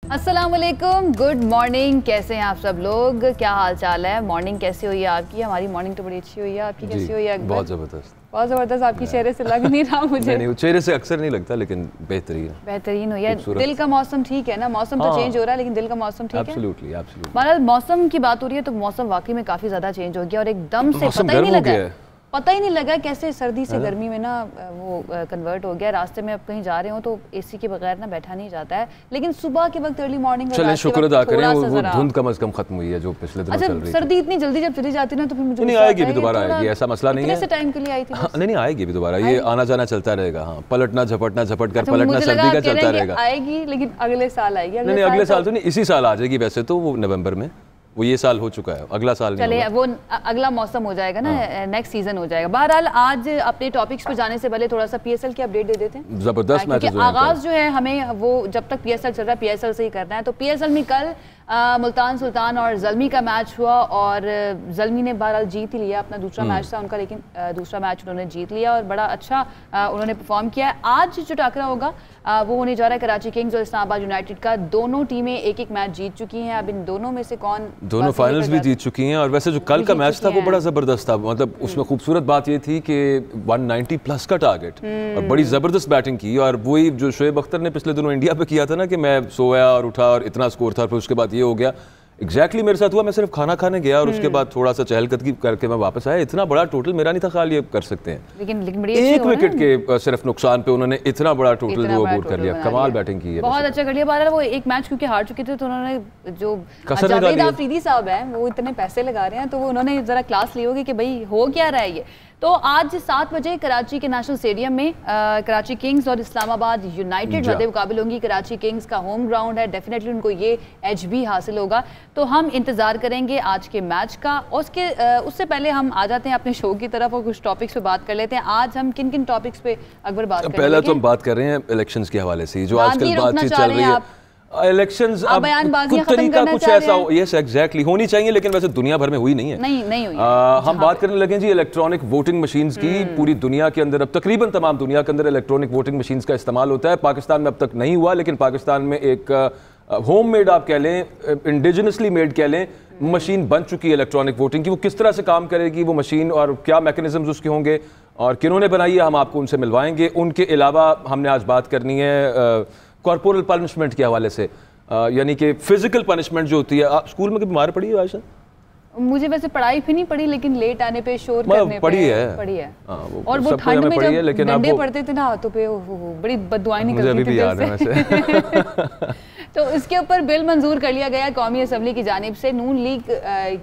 अस्सलाम वालेकुम, good morning. कैसे हैं आप सब लोग? क्या हाल चाल है? मॉर्निंग कैसी हुई है आपकी? हमारी मॉर्निंग तो बड़ी अच्छी हुई है। आपकी कैसी हुई है? बहुत ज़बरदस्त, बहुत ज़बरदस्त। आपकी चेहरे से लग नहीं रहा मुझे। नहीं, चेहरे से अक्सर नहीं लगता, लेकिन बेहतरीन हुई है। दिल का मौसम ठीक है ना? मौसम तो चेंज हो रहा है, लेकिन दिल का मौसम ठीक है। एब्सोल्युटली। मतलब मौसम की बात हो रही है तो मौसम वाकई में काफी ज्यादा चेंज हो गया और एकदम से पता ही नहीं लगा कैसे सर्दी से गर्मी में ना वो कन्वर्ट हो गया। रास्ते में अब कहीं जा रहे हो तो एसी के बगैर ना बैठा नहीं जाता है, लेकिन सुबह के वक्त अर्ली मॉर्निंग चलें शुक्र अदा करें वो धुंध कम से कम खत्म हुई है जो पिछले दिनों चल रही थी। सर्दी इतनी जल्दी जब चली जाती है ना तो फिर मुझे नहीं आएगी भी, दोबारा आएगी, ऐसा मसला नहीं है। कितने टाइम के लिए आई थी? नहीं आएगी भी दोबारा, ये आना जाना चलता रहेगा। हाँ, पलटना झपटना झपट कर पलटना सर्दी का चलता रहेगा। आएगी लेकिन अगले साल आएगी। नहीं अगले साल तो नहीं, इसी साल आ जाएगी। वैसे तो वो नवंबर में, वो ये साल हो चुका है, अगला साल नहीं। चलिए वो अगला मौसम हो जाएगा ना, नेक्स्ट सीजन हो जाएगा। बहरहाल आज अपने टॉपिक्स पर जाने से पहले थोड़ा सा पीएसएल की अपडेट दे देते हैं। जबरदस्त मैच आगाज जो है हमें वो जब तक पीएसएल चल रहा है पीएसएल से ही करना है। तो पीएसएल में कल मुल्तान सुल्तान और ज़ल्मी का मैच हुआ और ज़ल्मी ने बहरहाल जीत ही लिया। अपना दूसरा मैच था उनका, लेकिन दूसरा मैच उन्होंने जीत लिया और बड़ा अच्छा उन्होंने परफॉर्म किया है। आज जो टाकरा होगा वो होने जा रहा है कराची किंग्स और इस्लामाबाद यूनाइटेड का। दोनों टीमें एक एक मैच जीत चुकी हैं। अब इन दोनों में से कौन, दोनों फाइनल्स भी जीत चुकी हैं। और वैसे जो कल का मैच था वो बड़ा ज़बरदस्त था। मतलब उसमें खूबसूरत बात ये थी कि 190 प्लस का टारगेट और बड़ी ज़बरदस्त बैटिंग की। और वही जो शोएब अख्तर ने पिछले दिनों इंडिया पे किया था ना कि मैं सोया और उठा और इतना स्कोर था, फिर उसके बाद ये हो गया। एग्जैक्टली मेरे साथ हुआ। मैं सिर्फ खाना खाने गया और उसके बाद थोड़ा सा चहलकदमी करके मैं वापस आया। इतना बड़ा टोटल मेरा नहीं था ख्याल ये कर सकते हैं, लेकिन एक विकेट के सिर्फ नुकसान पे उन्होंने इतना बड़ा टोटल वो अबूर कर लिया। कमाल बैटिंग की है, बहुत अच्छा कर लिया। बारह वो एक मैच क्योंकि हार चुके थे तो उन्होंने जो जावेद आफरीदी साहब हैं वो इतने पैसे लगा रहे हैं तो वो उन्होंने जरा क्लास ली होगी कि भाई हो क्या रहा है ये। तो आज 7 बजे कराची के नेशनल स्टेडियम में कराची किंग्स और इस्लामाबाद यूनाइटेड मध्य मुकाबले होंगी। कराची किंग्स का होम ग्राउंड है, डेफिनेटली उनको ये एज भी हासिल होगा। तो हम इंतजार करेंगे आज के मैच का। उससे पहले हम आ जाते हैं अपने शो की तरफ और कुछ टॉपिक्स पे बात कर लेते हैं। आज हम किन किन टॉपिक्स पे अकबर बात करेंगे? पहले तो हम बात कर रहे हैं इलेक्शंस के हवाले से, जो आजकल बातचीत चल रही है। इलेक्शंस अब कुछ तरीका कुछ ऐसा हो, यस एग्जैक्टली होनी चाहिए, लेकिन वैसे दुनिया भर में हुई नहीं है। नहीं हुई। हम बात करने लगे जी इलेक्ट्रॉनिक वोटिंग मशीन्स की। पूरी दुनिया के अंदर अब तकरीबन तमाम दुनिया के अंदर इलेक्ट्रॉनिक वोटिंग मशीन्स का इस्तेमाल होता है। पाकिस्तान में अब तक नहीं हुआ, लेकिन पाकिस्तान में एक होम मेड आप कह लें, इंडिजिनसली मेड कह लें, मशीन बन चुकी है इलेक्ट्रॉनिक वोटिंग की। वो किस तरह से काम करेगी वो मशीन और क्या मैकेनिज्म्स उसके होंगे और किन्होंने बनाई है, हम आपको उनसे मिलवाएंगे। उनके अलावा हमने आज बात करनी है कॉर्पोरल पनिशमेंट के हवाले से, यानी कि फिजिकल पनिशमेंट जो होती है। आप स्कूल में कभी मार पड़ी है आयशा? मुझे वैसे पढ़ाई भी नहीं पड़ी, लेकिन लेट आने पे शोर करने पड़ी है। और वो ठंड में जब डंडे पड़ते थे ना हाथों पे बड़ी बददुआएं निकलती थी दिल से। तो इसके ऊपर बिल मंजूर कर लिया गया कौमी असम्बली की जानिब से। नून लीग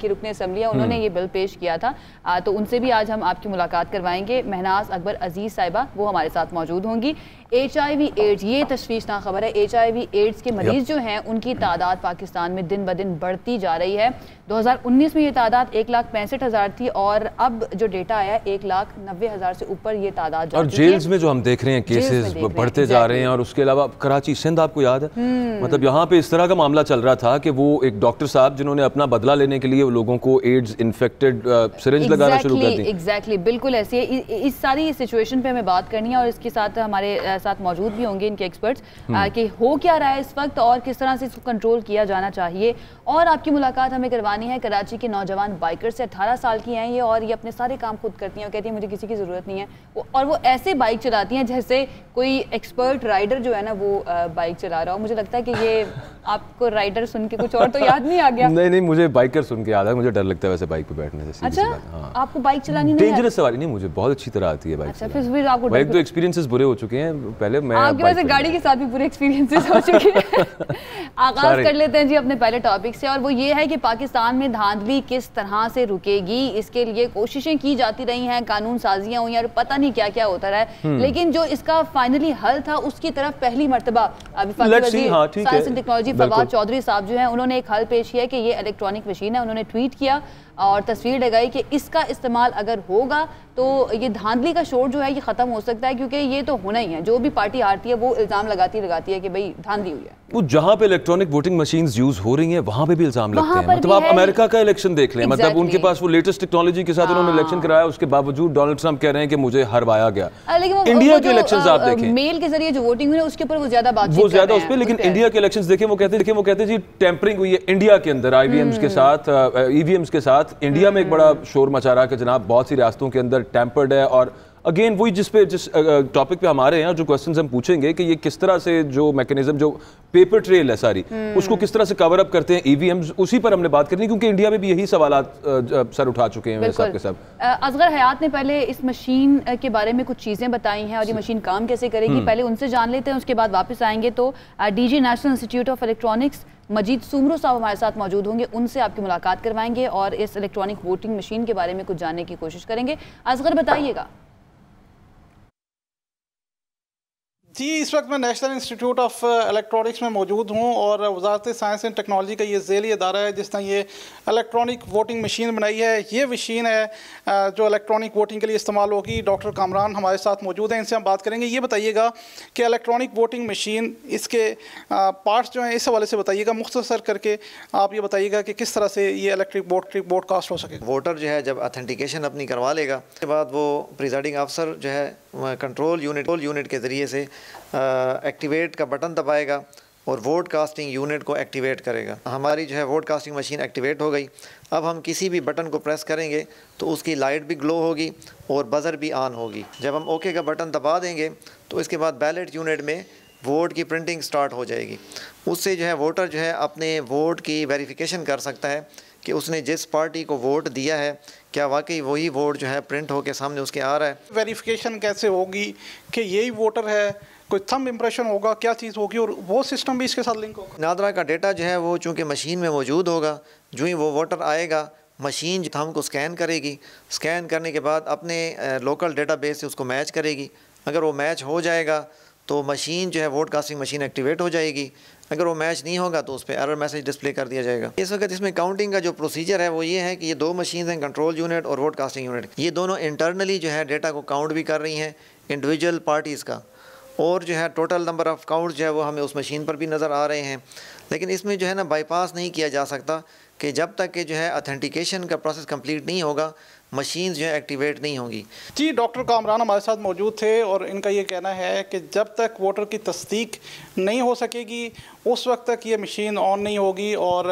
की रुकने असम्बली उन्होंने ये बिल पेश किया था, तो उनसे भी आज हम आपकी मुलाकात करवाएंगे। महनाज अकबर अजीज साहिबा वो हमारे साथ मौजूद होंगी। HIV एड्स, ये तशवीशनाक खबर है। HIV एड्स के मरीज जो हैं उनकी तादाद पाकिस्तान में दिन ब दिन बढ़ती जा रही है। 2019 में ये तादाद 1,65,000 थी और अब जो डेटा आया 1,90,000 से ऊपर ये तादाद जा और जेल्स में जो हम देख रहे हैं केसेस बढ़ते जा रहे हैं। और उसके अलावा कराची सिंध आपको याद है, मतलब यहाँ पे इस तरह का मामला चल रहा था कि वो एक डॉक्टर साहब जिन्होंने अपना बदला लेने के लिए लोगों को एड्स इन्फेक्टेड सिरिंज लगाना शुरू कर दी। एग्जैक्टली बिल्कुल ऐसी है। इस सारी सिचुएशन पे हमें बात करनी है और इसके साथ हमारे साथ मौजूद भी होंगे इनके एक्सपर्ट्स कि हो क्या रहा है इस वक्त और किस तरह से इसको कंट्रोल किया जाना चाहिए। और आपकी मुलाकात हमें करवानी है कराची के नौजवान बाइकर से। 18 साल की हैं ये और ये अपने सारे काम खुद करती हैं और कहती हैं मुझे किसी की ज़रूरत नहीं है। और वो ऐसे बाइक चलाती हैं जैसे कोई एक्सपर्ट राइडर जो है ना वो बाइक चला रहा हो। मुझे लगता है कि ये आपको राइडर सुन के कुछ और तो याद नहीं आ गया? नहीं मुझे बाइकर सुन के याद है। मुझे डर लगता है वैसे बाइक पे बैठने से। अच्छा, हाँ। आपको बाइक चलानी नहीं डेंजरस सवारी नहीं, मुझे बहुत अच्छी तरह आती है बाइक। अच्छा, फिर आपको एक दो एक्सपीरियंसेस बुरे हो चुके हैं पहले। मैं आपके वैसे गाड़ी के साथ भी पूरे एक्सपीरियंसेस हो चुके हैं। आगाज कर लेते हैं जी अपने पहले टॉपिक से और वो ये है कि पाकिस्तान में धांधली किस तरह से रुकेगी। इसके लिए कोशिशें की जाती रही हैं, कानून साजियां हुई और पता नहीं क्या क्या होता रहा है, लेकिन जो इसका फाइनली हल था उसकी तरफ पहली मरतबा science and technology Fawad Chaudhry साहब जो हैं उन्होंने एक हल पेश किया कि ये इलेक्ट्रॉनिक मशीन है। उन्होंने ट्वीट किया और तस्वीर लगाई कि इसका इस्तेमाल अगर होगा तो ये धांधली का शोर जो है ये खत्म हो सकता है, क्योंकि ये तो होना ही है, जो भी पार्टी हारती है वो इल्जाम लगाती है कि भाई धांधली हुई है। वो जहाँ पे इलेक्ट्रॉनिक वोटिंग मशीन्स यूज हो रही हैं वहाँ पे भी इल्जाम लगते हैं। मतलब आप अमेरिका का इलेक्शन देख लें, मतलब उनके पास वो लेटेस्ट टेक्नोलॉजी के साथ उन्होंने इलेक्शन कराया, उसके बावजूद डोनाल्ड ट्रंप कह रहे हैं कि मुझे हरवाया गया। इंडिया के इलेक्शंस आप देखें, मेल के जरिए जो वोटिंग हुई है उसके ऊपर वो ज्यादा बात उस पर, लेकिन इंडिया के इलेक्शंस देखें वो कहते हैं जी टेम्परिंग हुई है इंडिया के अंदर IVMs के साथ, EVMs के साथ। इंडिया में एक बड़ा शोर मचा रहा है कि जनाब बहुत सी रियासतों के अंदर टेम्पर्ड है। और अगेन वही जिस टॉपिक पे हमारे हैं, जो क्वेश्चंस हम पूछेंगे कि ये किस तरह से जो मैकेनिज्म, जो पेपर ट्रेल है सारी, उसको किस तरह से कवर अप करते हैं EVMs, उसी पर हमने बात करनी, क्योंकि इंडिया में भी यही सवालात सर उठा चुके हैं सब के सब। असगर हयात ने पहले इस मशीन के बारे में कुछ चीज़ें बताई हैं और ये मशीन काम कैसे करेगी, पहले उनसे जान लेते हैं, उसके बाद वापस आएंगे। तो DG national institute of electronics Majeed Soomro साहब हमारे साथ मौजूद होंगे, उनसे आपकी मुलाकात करवाएंगे और इस इलेक्ट्रॉनिक वोटिंग मशीन के बारे में कुछ जानने की कोशिश करेंगे। असगर बताइएगा। जी, इस वक्त मैं नेशनल इंस्टीट्यूट ऑफ इलेक्ट्रॉनिक्स में मौजूद हूँ और वजारत साइंस एंड टेक्नोलॉजी का ये ज़ेली अदारा है जिसने ये इलेक्ट्रॉनिक वोटिंग मशीन बनाई है। ये मशीन है जो इलेक्ट्रॉनिक वोटिंग के लिए इस्तेमाल होगी। डॉक्टर कामरान हमारे साथ मौजूद हैं, इनसे हम बात करेंगे। ये बताइएगा कि इलेक्ट्रॉनिक वोटिंग मशीन, इसके पार्ट्स जो हैं इस हवाले से बताइएगा, मुख्तसर करके आप ये बताइएगा कि किस तरह से ये इलेक्ट्रिक वोट कास्ट हो सकेगा। वोटर जो है जब ऑथेंटिकेशन अपनी करवा लेगा, उसके बाद वो प्रिजाइडिंग अफसर जो है कंट्रोल यूनिट के ज़रिए से एक्टिवेट का बटन दबाएगा और वोट कास्टिंग यूनिट को एक्टिवेट करेगा। हमारी जो है वोट कास्टिंग मशीन एक्टिवेट हो गई। अब हम किसी भी बटन को प्रेस करेंगे तो उसकी लाइट भी ग्लो होगी और बज़र भी ऑन होगी। जब हम ओके का बटन दबा देंगे तो इसके बाद बैलेट यूनिट में वोट की प्रिंटिंग स्टार्ट हो जाएगी। उससे जो है वोटर जो है अपने वोट की वेरिफिकेशन कर सकता है कि उसने जिस पार्टी को वोट दिया है क्या वाकई वही वोट जो है प्रिंट होकर सामने उसके आ रहा है। वेरिफिकेशन कैसे होगी कि यही वोटर है, कोई थंब इम्प्रेशन होगा, क्या चीज़ होगी, और वो सिस्टम भी इसके साथ लिंक होगा। नादरा का डेटा जो है वो चूँकि मशीन में मौजूद होगा, जो ही वो वोटर आएगा मशीन थंब को स्कैन करेगी। स्कैन करने के बाद अपने लोकल डेटाबेस से उसको मैच करेगी। अगर वो मैच हो जाएगा तो मशीन जो है वोट कास्टिंग मशीन एक्टिवेट हो जाएगी। अगर वो मैच नहीं होगा तो उस पर एरर मैसेज डिस्प्ले कर दिया जाएगा। इस वक्त इसमें काउंटिंग का जो प्रोसीजर है वो ये है कि ये दो मशीन हैं, कंट्रोल यूनिट और वोट कास्टिंग यूनिट। ये दोनों इंटरनली जो है डेटा को काउंट भी कर रही हैं इंडिविजुअल पार्टीज़ का, और जो है टोटल नंबर ऑफ़ काउंट्स जो है वो हमें उस मशीन पर भी नज़र आ रहे हैं। लेकिन इसमें जो है ना बाईपास नहीं किया जा सकता कि जब तक कि जो है ऑथेंटिकेशन का प्रोसेस कंप्लीट नहीं होगा मशीन जो है एक्टिवेट नहीं होंगी। जी, डॉक्टर कामरान हमारे साथ मौजूद थे और इनका ये कहना है कि जब तक वोटर की तस्दीक नहीं हो सकेगी उस वक्त तक ये मशीन ऑन नहीं होगी, और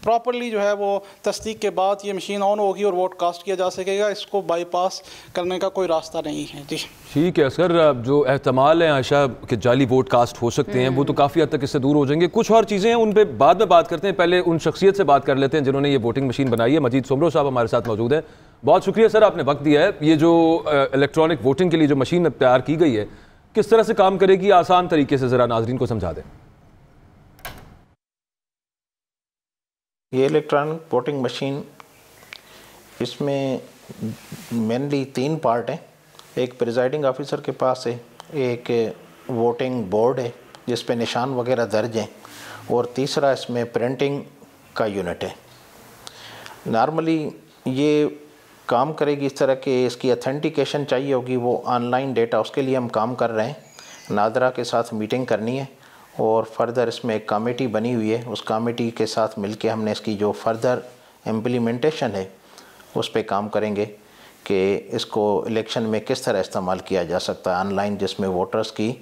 प्रॉपर्ली जो है वो तस्दीक के बाद ये मशीन ऑन होगी और वोट कास्ट किया जा सकेगा। इसको बाईपास करने का कोई रास्ता नहीं है। जी ठीक है सर, जो एहतमाल है आयशा कि जाली वोट कास्ट हो सकते हैं वो तो काफ़ी हद तक इससे दूर हो जाएंगे। कुछ और चीज़ें हैं उन पर बाद में बात करते हैं, पहले उन शख्सियत से बात कर लेते हैं जिन्होंने ये वोटिंग मशीन बनाई है। मजीद सुमरो साहब हमारे साथ मौजूद है। बहुत शुक्रिया सर, आपने वक्त दिया है। ये जो इलेक्ट्रॉनिक वोटिंग के लिए जो मशीन तैयार की गई है किस तरह से काम करेगी, आसान तरीके से ज़रा नाजरीन को समझा दें। ये इलेक्ट्रॉनिक वोटिंग मशीन, इसमें मेनली 3 पार्ट हैं। एक प्रिजाइडिंग ऑफिसर के पास है, एक वोटिंग बोर्ड है जिस पे निशान वगैरह दर्ज हैं, और तीसरा इसमें प्रिंटिंग का यूनिट है। नॉर्मली ये काम करेगी इस तरह के, इसकी ऑथेंटिकेशन चाहिए होगी, वो ऑनलाइन डेटा, उसके लिए हम काम कर रहे हैं। नादरा के साथ मीटिंग करनी है और फर्दर इसमें एक कमेटी बनी हुई है, उस कमेटी के साथ मिलके हमने इसकी जो फर्दर इम्प्लीमेंटेशन है उस पे काम करेंगे कि इसको इलेक्शन में किस तरह इस्तेमाल किया जा सकता है ऑनलाइन, जिसमें वोटर्स की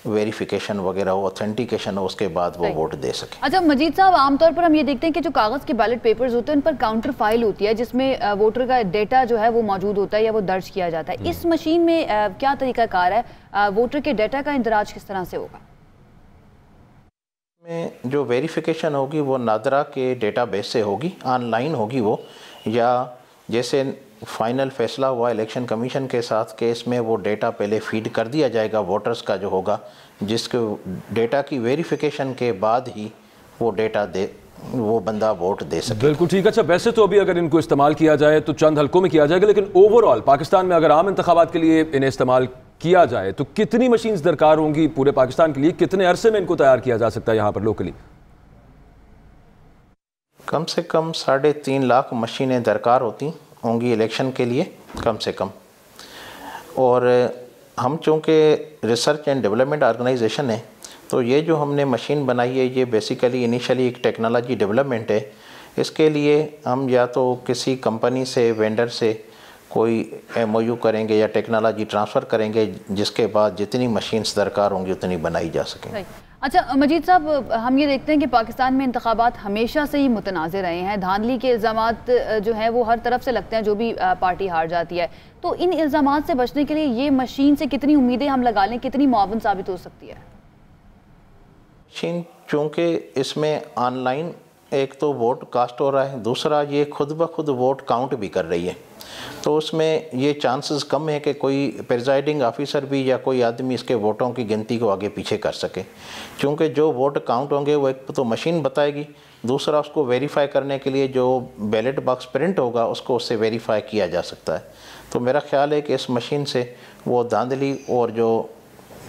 वेरिफिकेशन वगैरह हो, ऑथेंटिकेशन हो, उसके बाद वो वोट दे सके। अच्छा मजीद साहब, आमतौर पर हम ये देखते हैं कि जो कागज़ के बैलेट पेपर्स होते हैं उन पर काउंटर फाइल होती है जिसमें वोटर का डेटा जो है वो मौजूद होता है या वो दर्ज किया जाता है। इस मशीन में क्या तरीकाकार है, वोटर के डेटा का इंदराज किस तरह से होगा? में जो वेरिफिकेशन होगी वो नादरा के डेटाबेस से होगी, ऑनलाइन होगी वो, या जैसे फाइनल फैसला हुआ इलेक्शन कमीशन के साथ कि इसमें वो डेटा पहले फीड कर दिया जाएगा वोटर्स का जो होगा, जिसके डेटा की वेरिफिकेशन के बाद ही वो डेटा वो बंदा वोट दे सके। बिल्कुल ठीक है। अच्छा, वैसे तो अभी अगर इनको इस्तेमाल किया जाए तो चंद हल्कों में किया जाएगा, लेकिन ओवरऑल पाकिस्तान में अगर आम इंतखाबात के लिए इन्हें इस्तेमाल किया जाए तो कितनी मशीन्स दरकार होंगी पूरे पाकिस्तान के लिए? कितने अरसे में इनको तैयार किया जा सकता है यहाँ पर लोकली? कम से कम 3.5 लाख मशीनें दरकार होंगी इलेक्शन के लिए, कम से कम। और हम चूँकि रिसर्च एंड डेवलपमेंट ऑर्गेनाइजेशन है, तो ये जो हमने मशीन बनाई है ये बेसिकली इनिशियली एक टेक्नोलॉजी डेवलपमेंट है। इसके लिए हम या तो किसी कंपनी से, वेंडर से कोई MOU करेंगे या टेक्नोलॉजी ट्रांसफ़र करेंगे, जिसके बाद जितनी मशीन्स दरकार होंगी उतनी बनाई जा सकें। अच्छा मजीद साहब, हम ये देखते हैं कि पाकिस्तान में इंतखाबात हमेशा से ही मुतनाज़ रहे हैं, धांधली के इल्ज़ामात जो हैं वो हर तरफ से लगते हैं जो भी पार्टी हार जाती है। तो इन इल्ज़ामात से बचने के लिए ये मशीन से कितनी उम्मीदें हम लगा लें, कितनी मुआवन साबित हो सकती है? मशीन चूँकि इसमें ऑनलाइन एक तो वोट कास्ट हो रहा है, दूसरा ये खुद ब खुद वोट काउंट भी कर रही है, तो उसमें ये चांसेस कम है कि कोई प्रिजाइडिंग ऑफिसर भी या कोई आदमी इसके वोटों की गिनती को आगे पीछे कर सके। क्योंकि जो वोट काउंट होंगे वो एक तो मशीन बताएगी, दूसरा उसको वेरीफाई करने के लिए जो बैलेट बॉक्स प्रिंट होगा उसको उससे वेरीफाई किया जा सकता है। तो मेरा ख्याल है कि इस मशीन से वो धांधली और जो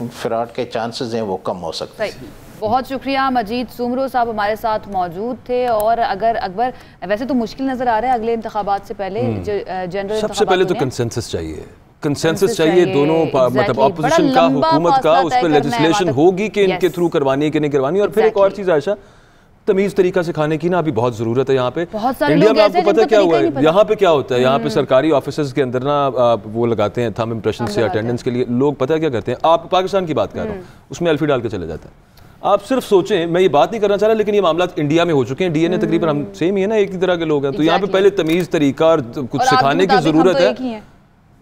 फ्रॉड के चांसेस हैं वो कम हो सकते हैं। बहुत शुक्रिया। मजीद सुमरो साहब हमारे साथ मौजूद थे। और अगर अकबर, वैसे तो मुश्किल नज़र आ रहा है अगले इंतखाबात से पहले जो जनरल सबसे पहले तो कंसेंसस चाहिए, कंसेंसस चाहिए दोनों मतलब ऑपोजिशन का, हुकूमत का, उस पर लेजिस्लेशन होगी कि इनके थ्रू करवानी है कि नहीं करवानी। और फिर एक और चीज़ आयशा, तमीज़ तरीका सिखाने की ना अभी बहुत ज़रूरत है यहाँ पे। इंडिया में आपको पता क्या हुआ है, यहाँ पे क्या होता है, यहाँ पे सरकारी ऑफिसर्स के अंदर ना वो लगाते हैं थंब इम्प्रेशन से अटेंडेंस के लिए। लोग पता है क्या करते हैं, आप पाकिस्तान की बात कर रहा हूँ, उसमें एल्फी डाल के चले जाता है। आप सिर्फ सोचें, मैं ये बात नहीं करना चाह रहा, लेकिन ये मामला इंडिया में हो चुके हैं। DNA तकरीबन हम सेम ही है ना, एक ही तरह के लोग हैं। तो यहाँ पे पहले तमीज़ तरीका और कुछ सिखाने की ज़रूरत है।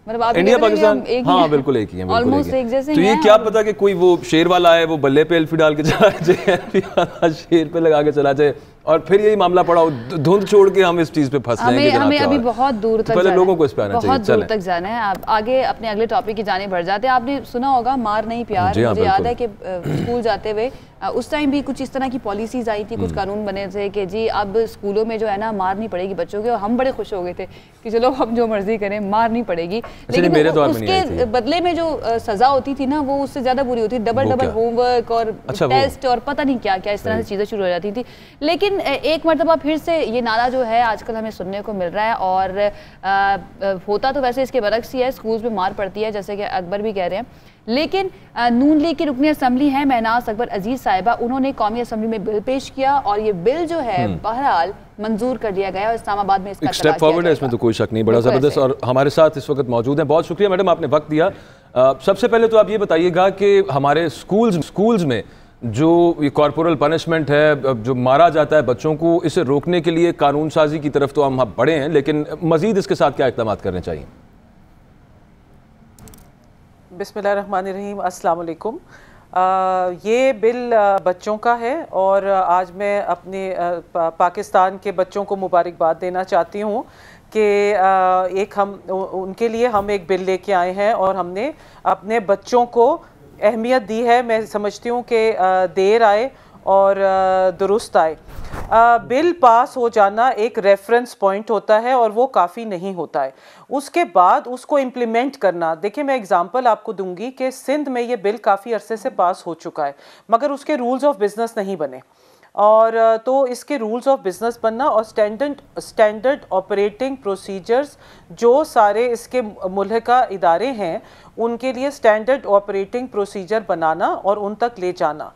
मतलब इंडिया पाकिस्तान हाँ बिल्कुल एक ही है, बिल्कुल एक जैसे। तो ये क्या पता कि कोई वो शेर वाला है वो बल्ले पे एल्फी डाल के चला जाए, शेर पे लगा के चला जाए, और फिर यही मामला पड़ा हो, धुंध छोड़ के हम इस चीज पे फंस रहे हैं। हमें अभी बहुत दूर तक पहले लोगों को इस पे आना चाहिए, बहुत दूर तक जाना है। आप आगे अपने अगले टॉपिक की जाने बढ़ जाते हैं। आपने सुना होगा मार नहीं प्यार। मुझे याद है कि स्कूल जाते हुए उस टाइम भी कुछ इस तरह की पॉलिसीज आई थी, कुछ कानून बने थे कि जी अब स्कूलों में जो है ना मार नहीं पड़ेगी बच्चों के। और हम बड़े खुश हो गए थे कि चलो हम जो मर्जी करें, मार नहीं पड़ेगी। लेकिन उसके बदले में जो सजा होती थी ना वो उससे ज्यादा बुरी होती, डबल होमवर्क और टेस्ट और पता नहीं क्या क्या इस तरह से चीजें शुरू हो जाती थी। लेकिन एक मरतबा फिर से ये नारा जो है आजकल हमें सुनने को मिल रहा है। और होता तो वैसे इसके बरक्स ही है, स्कूल्स में मार पड़ती है जैसे कि अकबर भी कह रहे हैं। लेकिन नून लीग की रुकनी असम्बली है महनाज अकबर अजीज साहिबा, उन्होंने कौमी असम्बली में बिल पेश किया और ये बिल जो है बहरहाल मंजूर कर लिया गया और इस्लामाबाद में इसका स्टेप फॉरवर्ड है, इसमें तो कोई शक नहीं, बड़ा ज़बरदस्त। और हमारे साथ इस वक्त मौजूद हैं, बहुत शुक्रिया मैडम आपने वक्त दिया। सबसे पहले तो आप ये बताइएगा कि हमारे स्कूल्स में जो ये कॉर्पोरल पनिशमेंट है, जो मारा जाता है बच्चों को, इसे रोकने के लिए कानून साजी की तरफ तो हम बढ़े हैं, लेकिन मजीद इसके साथ क्या इक़दाम करने चाहिए? बिस्मिल्लाहिर्रहमानिर्रहीम, अस्सलाम वालेकुम। ये बिल बच्चों का है और आज मैं अपने पाकिस्तान के बच्चों को मुबारकबाद देना चाहती हूँ कि एक हम उनके लिए हम एक बिल लेके आए हैं और हमने अपने बच्चों को अहमियत दी है। मैं समझती हूँ कि देर आए और दुरुस्त आए। बिल पास हो जाना एक रेफरेंस पॉइंट होता है और वो काफ़ी नहीं होता है। उसके बाद उसको इम्प्लीमेंट करना, देखिए मैं एग्जांपल आपको दूंगी कि सिंध में ये बिल काफ़ी अरसे से पास हो चुका है मगर उसके रूल्स ऑफ बिजनेस नहीं बने। और तो इसके रूल्स ऑफ बिजनेस बनना और स्टैंडर्ड ऑपरेटिंग प्रोसीजर्स जो सारे इसके मुल्हिका इदारे हैं उनके लिए स्टैंडर्ड ऑपरेटिंग प्रोसीजर बनाना और उन तक ले जाना।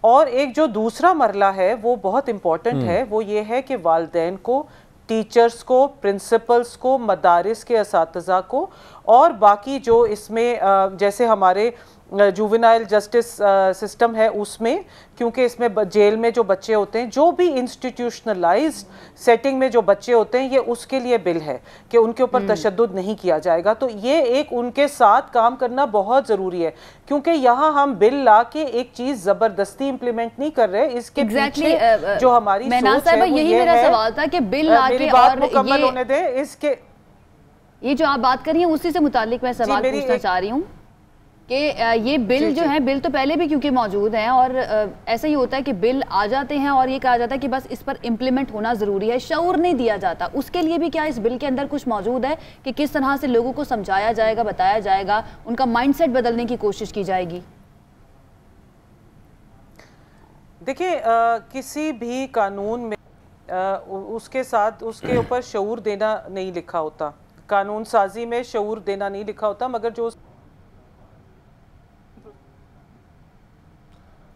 और एक जो दूसरा मरला है वो बहुत इम्पॉर्टेंट है, वो ये है कि वालिदैन को, टीचर्स को, प्रिंसिपल्स को, मदारिस के असातिज़ा को और बाकी जो इसमें जैसे हमारे जुवेनाइल जस्टिस सिस्टम है उसमें, क्योंकि इसमें जेल में जो बच्चे होते हैं, जो भी इंस्टीट्यूशनलाइज्ड सेटिंग में जो बच्चे होते हैं, ये उसके लिए बिल है कि उनके ऊपर तशद्दुद नहीं किया जाएगा। तो ये एक उनके साथ काम करना बहुत ज़रूरी है क्योंकि यहाँ हम बिल ला के एक चीज़ ज़बरदस्ती इम्प्लीमेंट नहीं कर रहे। इसके पीछे जो हमारी सोच है यही मेरा सवाल था कि बिल ला के बात मुकम्मल होने दें। इसके ये जो आप बात कर रही हैं उसी से मुताल्लिक मैं सवाल पूछना चाह रही हूँ कि ये बिल जो है, बिल तो पहले भी क्योंकि मौजूद हैं और ऐसा ही होता है कि बिल आ जाते हैं और ये कहा जाता है कि बस इस पर इम्प्लीमेंट होना ज़रूरी है, शऊर नहीं दिया जाता। उसके लिए भी क्या इस बिल के अंदर कुछ मौजूद है कि किस तरह से लोगों को समझाया जाएगा, बताया जाएगा, उनका माइंडसेट बदलने की कोशिश की जाएगी? देखिए किसी भी कानून में उसके साथ उसके ऊपर शऊर देना नहीं लिखा होता, कानून साजी में शऊर देना नहीं लिखा होता, मगर जो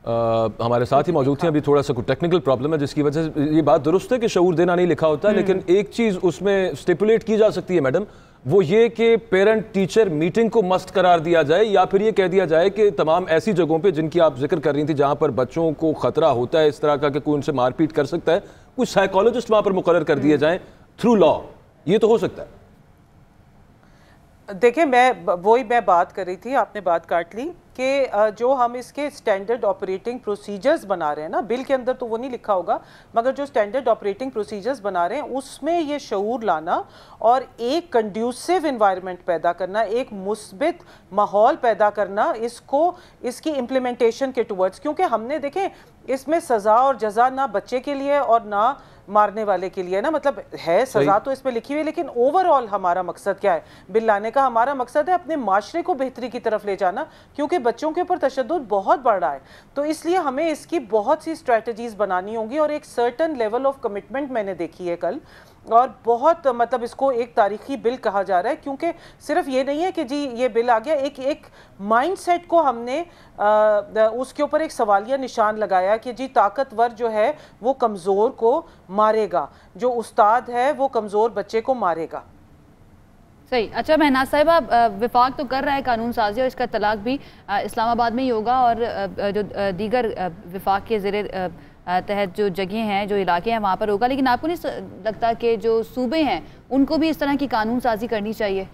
हमारे साथ ही मौजूद थे। अभी थोड़ा सा कुछ टेक्निकल प्रॉब्लम है जिसकी वजह से ये बात दुरुस्त है कि शऊर देना नहीं लिखा होता है, लेकिन एक चीज़ उसमें स्टिपुलेट की जा सकती है मैडम, वो ये कि पेरेंट टीचर मीटिंग को मस्ट करार दिया जाए, या फिर ये कह दिया जाए कि तमाम ऐसी जगहों पे जिनकी आप जिक्र कर रही थी जहाँ पर बच्चों को खतरा होता है इस तरह का कि कोई उनसे मारपीट कर सकता है, कुछ साइकोलॉजिस्ट वहाँ पर मुकर्रर कर दिए जाएँ थ्रू लॉ। ये तो हो सकता है। देखिए, मैं बात कर रही थी, आपने बात काट ली कि जो हम इसके स्टैंडर्ड ऑपरेटिंग प्रोसीजर्स बना रहे हैं ना, बिल के अंदर तो वो नहीं लिखा होगा, मगर जो स्टैंडर्ड ऑपरेटिंग प्रोसीजर्स बना रहे हैं उसमें ये शऊर लाना और एक कंड्यूसिव एनवायरनमेंट पैदा करना, एक मुस्बित माहौल पैदा करना, इसकी इम्प्लीमेंटेशन के टुवर्ड्स, क्योंकि हमने देखें इसमें सज़ा और जज़ा ना बच्चे के लिए और ना मारने वाले के लिए ना, मतलब है सज़ा तो इसमें लिखी हुई है, लेकिन ओवरऑल हमारा मकसद क्या है बिल लाने का? हमारा मकसद है अपने माशरे को बेहतरी की तरफ ले जाना, क्योंकि बच्चों के ऊपर तशद्दुद बहुत बढ़ रहा है। तो इसलिए हमें इसकी बहुत सी स्ट्रेटजीज बनानी होंगी और एक सर्टन लेवल ऑफ कमिटमेंट मैंने देखी है कल, और बहुत मतलब इसको एक तारीखी बिल कहा जा रहा है, क्योंकि सिर्फ ये नहीं है कि जी ये बिल आ गया, एक माइंडसेट को हमने उसके ऊपर एक सवालिया निशान लगाया कि जी ताकतवर जो है वो कमज़ोर को मारेगा, जो उस्ताद है वो कमज़ोर बच्चे को मारेगा। सही। अच्छा महनाज साहिबा, विफाक तो कर रहा है कानून साजी और इसका तलाक भी इस्लामाबाद में ही होगा और जो दीगर विफाक के ज़रिए तहत जो जगह हैं, जो इलाके हैं वहाँ पर होगा, लेकिन आपको नहीं लगता कि जो सूबे हैं उनको भी इस तरह की कानून साजी करनी चाहिए?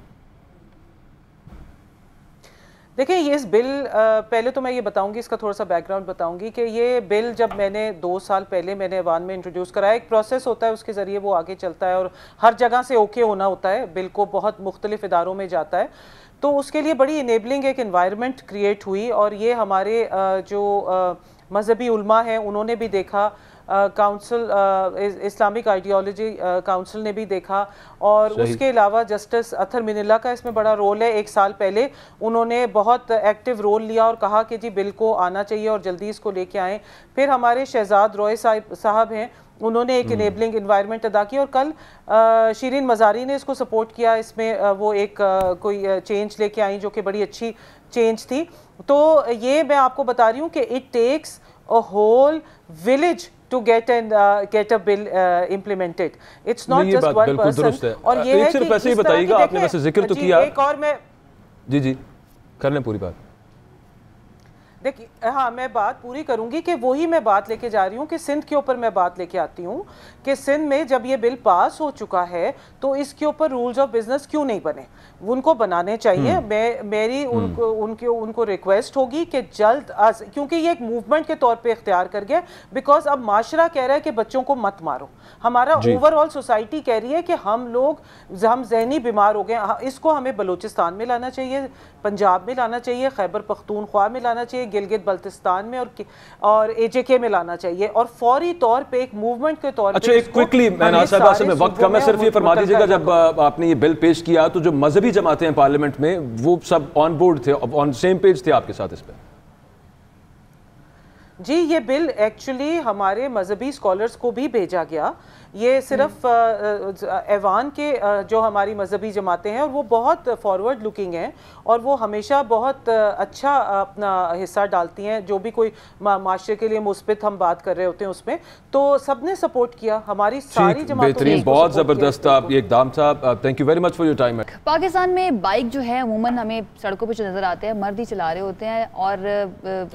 देखिए, ये इस बिल पहले तो मैं ये बताऊंगी, इसका थोड़ा सा बैकग्राउंड बताऊंगी कि ये बिल जब मैंने 2 साल पहले मैंने अवान में इंट्रोड्यूस कराया, एक प्रोसेस होता है उसके ज़रिए वो आगे चलता है और हर जगह से ओके होना होता है, बिल को बहुत मुख्तलिफ इदारों में जाता है, तो उसके लिए बड़ी इनेबलिंग एक इन्वायरमेंट क्रिएट हुई और ये हमारे जो मजहबी उल्मा हैं उन्होंने भी देखा, काउंसिल इस्लामिक आइडियोलॉजी काउंसिल ने भी देखा, और उसके अलावा जस्टिस अतर मिनिल्ला का इसमें बड़ा रोल है। 1 साल पहले उन्होंने बहुत एक्टिव रोल लिया और कहा कि जी बिल को आना चाहिए और जल्दी इसको लेके आएँ। फिर हमारे शहजाद रॉय साहब हैं, उन्होंने एक इनेबलिंग इन्वायरमेंट अदा की और कल शीरीन मज़ारी ने इसको सपोर्ट किया, इसमें वो एक कोई चेंज लेके आई जो कि बड़ी अच्छी चेंज थी। तो ये मैं आपको बता रही हूँ कि it takes a whole village to get a bill implemented. It's not just one person. और ये है कि वैसे ही बताइएगा, आपने वैसे जिक्र तो किया, एक और मैं जी कर लें पूरी बात। देखिए, हाँ मैं बात पूरी करूंगी कि वही मैं बात लेके जा रही हूँ कि सिंध के ऊपर मैं बात लेके आती हूँ कि सिंध में जब ये बिल पास हो चुका है तो इसके ऊपर रूल्स ऑफ बिजनेस क्यों नहीं बने, उनको बनाने चाहिए। मेरी उनको रिक्वेस्ट होगी कि जल्द आज, क्योंकि ये एक मूवमेंट के तौर पे इख्तियार कर गया, बिकॉज अब माशरा कह रहा है कि बच्चों को मत मारो, हमारा ओवरऑल सोसाइटी कह रही है कि हम जहनी बीमार हो गए। इसको हमें बलूचिस्तान में लाना चाहिए, पंजाब में लाना चाहिए, खैबर पख्तूनख्वा में लाना चाहिए, गिलगित बल्तिस्तान में और AJK में लाना चाहिए, और फौरी तौर पे एक मूवमेंट के तौर पे। अच्छा, एक क्विकली में वक्त कम है, सिर्फ ये फरमा दीजिएगा, जब आपने ये बिल पेश किया तो जो मजहबी जमातें हैं पार्लियामेंट में वो सब ऑन बोर्ड थे, ऑन सेम पेज थे आपके साथ इस पे? जी, ये बिल एक्चुअली हमारे मजहबी स्कॉलर्स को भी भेजा गया, ये सिर्फ ऐवान के जो हमारी मजहबी जमातें हैं और वो बहुत फॉरवर्ड लुकिंग हैं और वो हमेशा बहुत अच्छा अपना हिस्सा डालती हैं, जो भी कोई माशरे के लिए मुस्बित हम बात कर रहे होते हैं उसमें, तो सबने सपोर्ट किया, हमारी सारी जमातों ने बहुत ज़बरदस्त आप ये इक़दाम था। Thank you very much for your time. Pakistan में बाइक जो है अमूमन हमें सड़कों पर जो नज़र आते हैं मर्द ही चला रहे होते हैं, और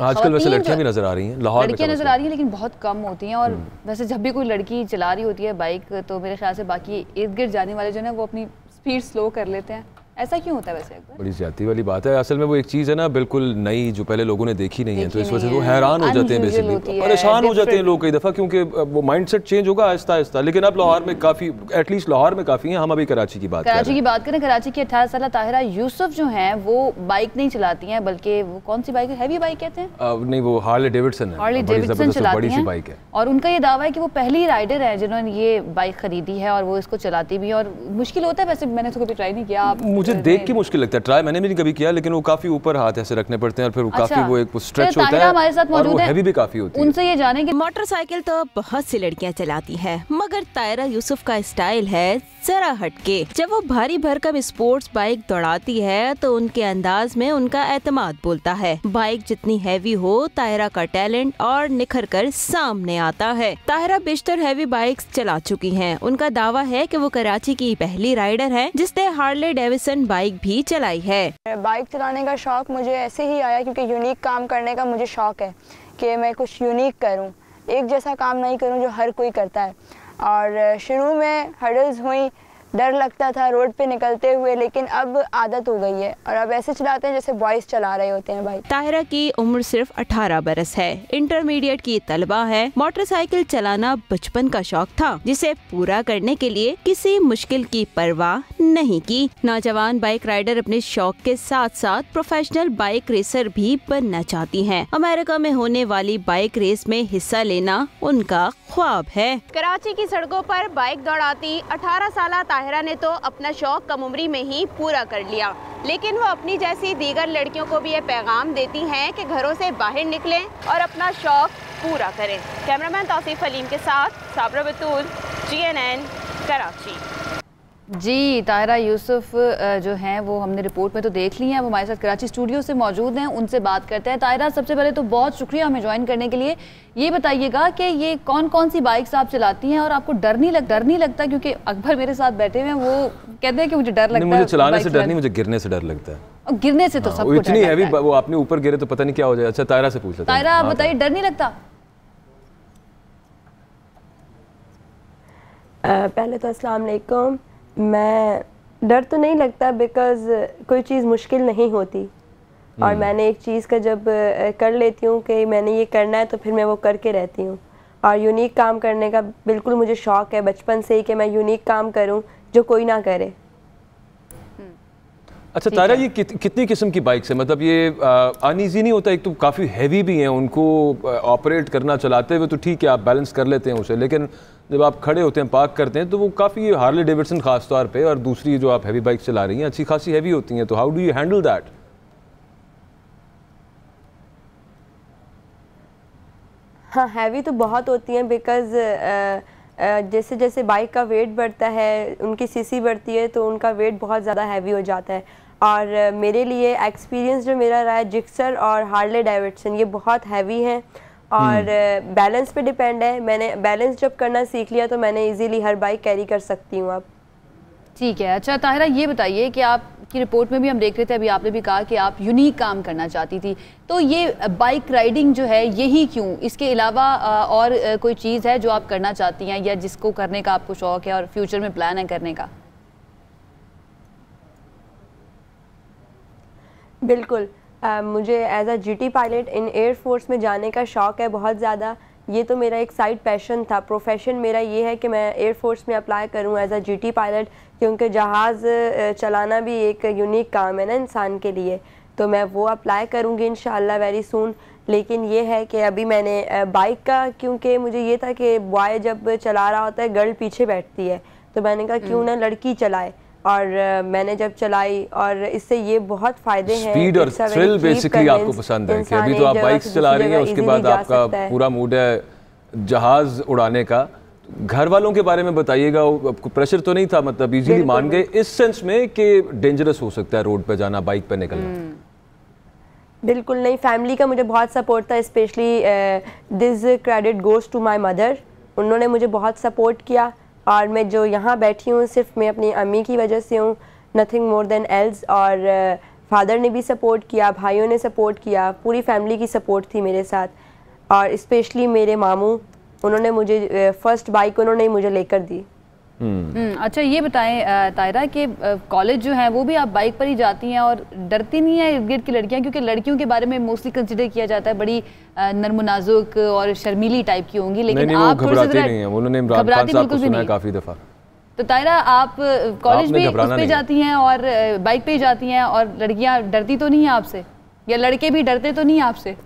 आजकल वैसे लड़कियाँ भी नज़र आ रही हैं, लाहौर लड़कियाँ नज़र आ रही हैं लेकिन बहुत कम होती हैं, और वैसे जब भी कोई लड़की चला रही होती है बाइक तो मेरे ख्याल से बाकी इर्द गिर्द जाने वाले जो है वो अपनी स्पीड स्लो कर लेते हैं। ऐसा क्यों होता है वैसे? बड़ी ज्यादती वाली बात है, असल में वो एक चीज़ है ना बिल्कुल नई जो पहले लोगों ने देखी नहीं है, तो इस वजह से वो हैरान हो जाते हैं, बेसिकली परेशान हो जाते हैं लोग कई दफ़ा, क्योंकि वो माइंडसेट चेंज होगा आहिस्ता आहिस्ता। लेकिन अब लाहौर में काफ़ी, एटलीस्ट लाहौर में काफ़ी हैं। हम अभी कराची की बात करें। कराची की 18 साल ताहिरा यूसुफ जो हैं वो बाइक नहीं चलाती हैं, बल्कि वो कौन सी बाइक है, हैवी बाइक कहते हैं? नहीं, वो हार्ले डेविडसन है, हार्ले डेविडसन चलाती हैं, बाइक है, और उनका ये दावा है कि वो पहली राइडर है जिन्होंने ये बाइक खरीदी है और वो इसको चलाती भी है। और मुश्किल होता है वैसे, मैंने इसको कभी ट्राई नहीं किया। मुझे देख के मुश्किल लगता है, ट्राई मैंने भी नहीं कभी किया, लेकिन वो काफी ऊपर हाथ ऐसे रखने पड़ते हैं और फिर वो काफी वो एक स्ट्रेच होता है हमारे साथ मौजूद है, हैवी भी काफी होती है। उनसे ये जाने कि मोटरसाइकिल तो बहुत सी लड़कियां चलाती हैं, मगर तायरा यूसुफ का स्टाइल है जरा हटके। जब वो भारी भरकम स्पोर्ट्स बाइक दौड़ाती है तो उनके अंदाज में उनका एतमाद बोलता है। बाइक जितनी हैवी हो, तायरा का टैलेंट और निखर कर सामने आता है। तायरा बेशतर हैवी बाइक्स चला चुकी हैं। उनका दावा है कि वो कराची की पहली राइडर है जिसने हार्ले डेविसन बाइक भी चलाई है। बाइक चलाने का शौक मुझे ऐसे ही आया क्योंकि यूनिक काम करने का मुझे शौक है कि मैं कुछ यूनिक करूं, एक जैसा काम नहीं करूं जो हर कोई करता है। और शुरू में हर्डल्स हुई, डर लगता था रोड पे निकलते हुए, लेकिन अब आदत हो गई है और अब ऐसे चलाते हैं जैसे बॉयज चला रहे होते हैं बाइक। ताहिरा की उम्र सिर्फ 18 बरस है, इंटरमीडिएट की तलबा है। मोटरसाइकिल चलाना बचपन का शौक था जिसे पूरा करने के लिए किसी मुश्किल की परवाह नहीं की। नौजवान बाइक राइडर अपने शौक के साथ साथ प्रोफेशनल बाइक रेसर भी बनना चाहती हैं। अमेरिका में होने वाली बाइक रेस में हिस्सा लेना उनका ख्वाब है। कराची की सड़कों पर बाइक दौड़ाती 18 साल ताहिरा ने तो अपना शौक कम उम्री में ही पूरा कर लिया, लेकिन वो अपनी जैसी दीगर लड़कियों को भी ये पैगाम देती हैं कि घरों से बाहर निकलें और अपना शौक पूरा करें। कैमरामैन तौसीफ अलीम के साथ साबरा बतूल, GNN कराची। जी, ताहिरा यूसुफ जो हैं वो हमने रिपोर्ट में तो देख ली हैं, वो हमारे साथ कराची स्टूडियो से मौजूद हैं, उनसे बात करते हैं। ताहिरा, सबसे पहले तो बहुत शुक्रिया हमें ज्वाइन करने के लिए। ये बताइएगा कि ये कौन कौन सी बाइक्स आप चलाती हैं और आपको डर नहीं लगता? क्योंकि अकबर मेरे साथ बैठे हुए हैं, वो कहते हैं कि मुझे डर लगता है। मुझे चलाने से डर नहीं, मुझे गिरने से डर लगता है। और गिरने से तो सबको इतनी हैवी वो आपने ऊपर गिरे तो पता नहीं क्या हो जाए। अच्छा, ताहिरा से पूछ लेते हैं। ताहिरा, आप बताइए, डर नहीं लगता? पहले तो अस्सलाम वालेकुम। मैं डर तो नहीं लगता बिकॉज़ कोई चीज़ मुश्किल नहीं होती और मैंने एक चीज़ का जब कर लेती हूँ कि मैंने ये करना है तो फिर मैं वो करके रहती हूँ। और यूनिक काम करने का बिल्कुल मुझे शौक़ है बचपन से ही कि मैं यूनिक काम करूँ जो कोई ना करे। अच्छा ताहिरा, ये कितनी किस्म की बाइक्स है? मतलब ये अनईजी नहीं होता? एक तो काफ़ी हैवी भी हैं, उनको ऑपरेट करना चलाते हुए तो ठीक है आप बैलेंस कर लेते हैं उसे, लेकिन जब आप खड़े होते हैं पार्क करते हैं तो वो काफ़ी हार्ले डेविडसन खास तौर पे और दूसरी जो आप हैवी बाइक चला रही हैं अच्छी खासी हैवी होती हैं, तो how do you handle that? हाँ, हैवी तो बहुत होती हैं बिकॉज़ जैसे जैसे बाइक का वेट बढ़ता है, उनकी सीसी बढ़ती है तो उनका वेट बहुत ज़्यादा हैवी हो जाता है। और मेरे लिए एक्सपीरियंस जो मेरा रहा है जिक्सर और हार्ले डेविडसन, ये बहुत हैवी हैं और बैलेंस पे डिपेंड है। मैंने बैलेंस जब करना सीख लिया तो मैंने इजीली हर बाइक कैरी कर सकती हूँ अब। ठीक है। अच्छा ताहिरा, ये बताइए कि आपकी रिपोर्ट में भी हम देख रहे थे, अभी आपने भी कहा कि आप यूनिक काम करना चाहती थी, तो ये बाइक राइडिंग जो है यही क्यों? इसके अलावा और कोई चीज़ है जो आप करना चाहती हैं या जिसको करने का आपको शौक़ है और फ्यूचर में प्लान है करने का? बिल्कुल, मुझे as a GT pilot in air force में जाने का शौक़ है बहुत ज़्यादा। ये तो मेरा एक साइड पैशन था। प्रोफेशन मेरा ये है कि मैं एयर फोर्स में अप्लाई करूं एज अ GT पायलट, क्योंकि जहाज़ चलाना भी एक यूनिक काम है ना इंसान के लिए, तो मैं वो अप्लाई करूंगी इंशाल्लाह वेरी सून। लेकिन ये है कि अभी मैंने बाइक का, क्योंकि मुझे ये था कि बॉय जब चला रहा होता है गर्ल पीछे बैठती है, तो मैंने कहा क्यों ना लड़की चलाए, और मैंने जब चलाई और इससे ये बहुत फायदे हैं। स्पीड और थ्रिल बेसिकली आपको पसंद है कि अभी तो आप बाइक्स चला रही हैं, उसके बाद आपका पूरा मूड है जहाज उड़ाने का। घर वालों के बारे में बताइएगा, आपको प्रेशर तो नहीं था? मतलब इजीली मान गए इस सेंस में कि डेंजरस हो सकता है रोड पे जाना, बाइक पे निकलना? बिल्कुल नहीं, फैमिली का मुझे बहुत सपोर्ट था, specially this credit goes to my mother. उन्होंने मुझे बहुत सपोर्ट किया और मैं जो यहाँ बैठी हूँ सिर्फ मैं अपनी अम्मी की वजह से हूँ, नथिंग मोर देन एल्स। और फादर ने भी सपोर्ट किया, भाइयों ने सपोर्ट किया, पूरी फैमिली की सपोर्ट थी मेरे साथ। और स्पेशली मेरे मामू, उन्होंने मुझे फर्स्ट बाइक उन्होंने मुझे लेकर दी। अच्छा ये बताएं ताहिरा कि कॉलेज जो है वो भी आप बाइक पर ही जाती हैं और डरती नहीं है इर्द गिर्द की लड़कियां? क्योंकि लड़कियों के बारे में मोस्टली कंसिडर किया जाता है बड़ी नर्म नाजुक और शर्मीली टाइप की होंगी, लेकिन आप घबराती नहीं हैं। उन्होंने इमरान खान साहब को सुना है काफी दफा। तो ताहिरा, आप कॉलेज भी उस पे जाती हैं और बाइक पे ही जाती हैं और लड़कियां डरती तो नहीं है आपसे, या लड़के भी डरते तो नहीं है आपसे?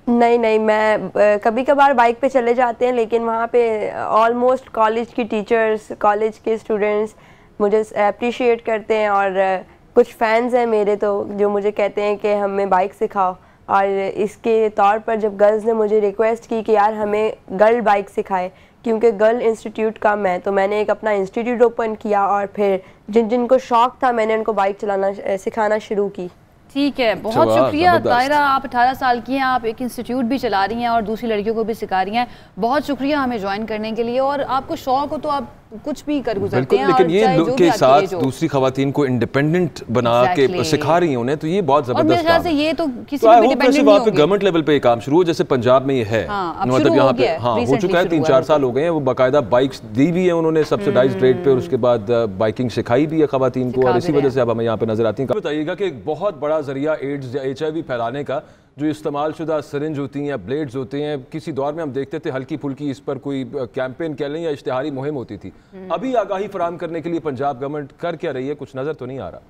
नहीं, मैं कभी कभार बाइक पे चले जाते हैं, लेकिन वहाँ पे ऑलमोस्ट कॉलेज की टीचर्स, कॉलेज के स्टूडेंट्स मुझे अप्रिशिएट करते हैं, और कुछ फैंस हैं मेरे तो जो मुझे कहते हैं कि हमें बाइक सिखाओ। और इसके तौर पर जब गर्ल्स ने मुझे रिक्वेस्ट की कि यार हमें गर्ल बाइक सिखाए, क्योंकि गर्ल इंस्टीट्यूट कम है, तो मैंने एक अपना इंस्टीट्यूट ओपन किया और फिर जिनको शौक़ था मैंने उनको बाइक चलाना सिखाना शुरू की। ठीक है, बहुत शुक्रिया ताहिरा, आप 18 साल की हैं, आप एक इंस्टीट्यूट भी चला रही हैं और दूसरी लड़कियों को भी सिखा रही हैं। बहुत शुक्रिया हमें ज्वाइन करने के लिए, और आपको शौक हो तो आप कुछ भी कर गुजरते हैं। लेकिन ये लोग के साथ दूसरी खवातीन को इंडिपेंडेंट बना के सिखा रही हैं उन्हें, तो ये बहुत जबरदस्त मेरे ख्याल से ये तो किसी पे डिपेंडेंट नहीं होंगे। गवर्नमेंट लेवल पे ये काम शुरू हो, जैसे पंजाब में ये है, मतलब यहाँ पे हो चुका है, 3-4 साल हो गए हैं। वो बाकायदा बाइक्स दी भी है उन्होंने सब्सिडाइज्ड रेट पे, और उसके बाद बाइकिंग सिखाई भी है खवातीन को, और इसी वजह से अब हमें यहाँ पे नजर आती है। बताइएगा कि एक बहुत बड़ा जरिया एड्स या HIV फैलाने का जो इस्तेमाल शुदा सिरिंज होती हैं या ब्लेड्स होते हैं, किसी दौर में हम देखते थे हल्की फुल्की इस पर कोई कैंपेन कह लें या इश्तिहारी मुहिम होती थी। अभी आगाही फराहम करने के लिए पंजाब गवर्नमेंट कर क्या रही है, कुछ नज़र तो नहीं आ रहा।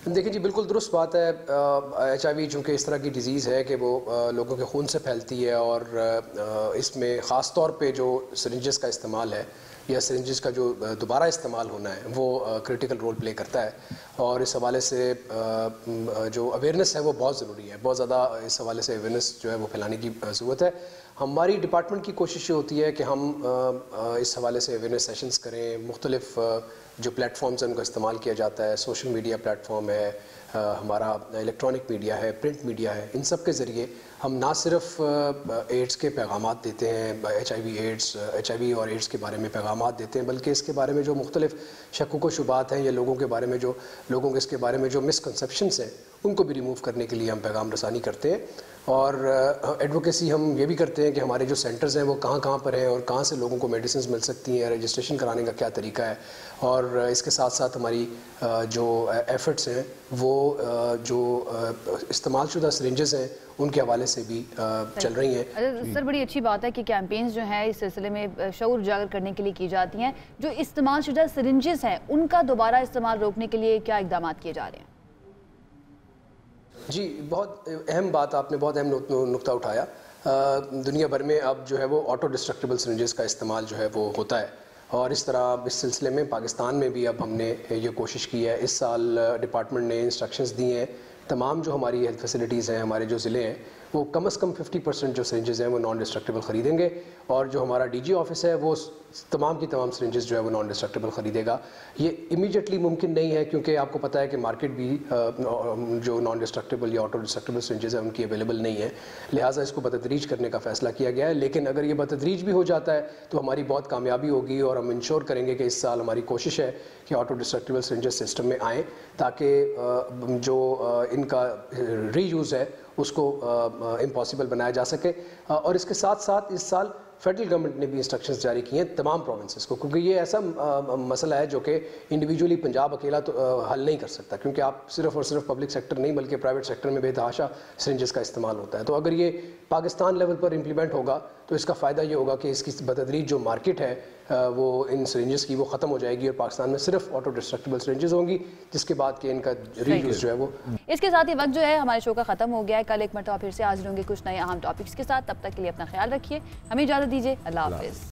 देखिए जी, बिल्कुल दुरुस्त बात है। HIV चूँकि इस तरह की डिज़ीज़ है कि वो लोगों के खून से फैलती है, और इसमें ख़ास तौर पे जो सिरिंजेस का इस्तेमाल है या सिरिंजेस का जो दोबारा इस्तेमाल होना है वो क्रिटिकल रोल प्ले करता है, और इस हवाले से जो अवेयरनेस है वो बहुत ज़रूरी है। बहुत ज़्यादा इस हवाले से अवेयरनेस जो है वो फैलाने की ज़रूरत है। हमारी डिपार्टमेंट की कोशिश होती है कि हम इस हवाले से अवेयरनेस सेशंस करें। मुख्तलिफ जो प्लेटफॉर्म्स हैं उनका इस्तेमाल किया जाता है, सोशल मीडिया प्लेटफॉर्म है, हमारा इलेक्ट्रॉनिक मीडिया है, प्रिंट मीडिया है, इन सब के ज़रिए हम ना सिर्फ एड्स के पैगामात देते हैं, HIV और एड्स के बारे में पैगामात देते हैं, बल्कि इसके बारे में जो मुख्तलिफ शक्क व शुबात हैं या लोगों के बारे में जो लोगों के इसके बारे में जो मिसकंसेप्शंस हैं उनको भी रिमूव करने के लिए हम पैगाम रसानी करते हैं। और एडवोकेसी हम ये भी करते हैं कि हमारे जो सेंटर्स हैं वो कहाँ पर हैं और कहाँ से लोगों को मेडिसिन मिल सकती हैं, रजिस्ट्रेशन कराने का क्या तरीका है, और इसके साथ साथ हमारी जो एफ़र्ट्स हैं वो जो इस्तेमाल शुदा सिरिंजेस हैं उनके हवाले से भी चल रही हैं। सर, बड़ी अच्छी बात है कि कैंपेन्स जो है इस सिलसिले में शऊर उजागर करने के लिए की जाती हैं। जो इस्तेमाल शुदा सिरिंजेस हैं उनका दोबारा इस्तेमाल रोकने के लिए क्या इक़दाम किए जा रहे हैं? जी, बहुत अहम बात आपने बहुत अहम नुक्ता उठाया। दुनिया भर में अब जो है वो ऑटो डिस्ट्रक्टेबल सिरिंजेस का इस्तेमाल जो है वो होता है, और इस तरह इस सिलसिले में पाकिस्तान में भी अब हमने ये कोशिश की है। इस साल डिपार्टमेंट ने इंस्ट्रक्शंस दिए हैं तमाम जो हमारी हेल्थ फैसिलिटीज़ हैं, हमारे जो ज़िले हैं, वो कम से कम 50% जो सिरिंजेस हैं वो नॉन डिस्ट्रक्टेबल ख़रीदेंगे, और जो हमारा DG ऑफिस है वो तमाम की तमाम सिरिंजेस जो है वो नॉन डिस्ट्रक्टेबल ख़रीदेगा। ये इमीडिएटली मुमकिन नहीं है, क्योंकि आपको पता है कि मार्केट भी जो नॉन डिस्ट्रक्टेबल या ऑटो डिस्ट्रक्टेबल सिरिंजेस हैं उनकी अवेलेबल नहीं है, लिहाजा इसको बतदरीज करने का फ़ैसला किया गया है। लेकिन अगर ये बतदरीज भी हो जाता है तो हमारी बहुत कामयाबी होगी, और हम इंश्योर करेंगे कि इस साल हमारी कोशिश है कि ऑटो डिस्ट्रक्टेबल सिरिंजेस सिस्टम में आएँ, ताकि जो इनका रीयूज़ है उसको इम्पॉसिबल बनाया जा सके। और इसके साथ साथ इस साल फेडरल गवर्नमेंट ने भी इंस्ट्रक्शंस जारी किए हैं तमाम प्रोविंसेस को, क्योंकि ये ऐसा मसला है जो कि इंडिविजुअली पंजाब अकेला तो हल नहीं कर सकता, क्योंकि आप सिर्फ और सिर्फ पब्लिक सेक्टर नहीं बल्कि प्राइवेट सेक्टर में बेतहाशा सिरिंजेस का इस्तेमाल होता है। तो अगर ये पाकिस्तान लेवल पर इम्प्लीमेंट होगा तो इसका फ़ायदा ये होगा कि इसकी बतदरीज जो मार्केट है वो इन सिरिंजेस की वो ख़त्म हो जाएगी, और पाकिस्तान में सिर्फ ऑटो डिस्ट्रक्टेबल सिरिंजेस होंगी, जिसके बाद कि इनका रीयूज़ जो है वो। इसके साथ ही वक्त जो है हमारे शो का ख़त्म हो गया है। कल एक मरतबा फिर से हाजिर होंगे कुछ नए अहम टॉपिक्स के साथ। तब तक के लिए अपना ख्याल रखिए, हमें इजाज़त दीजिए। अल्लाह हाफ़िज़।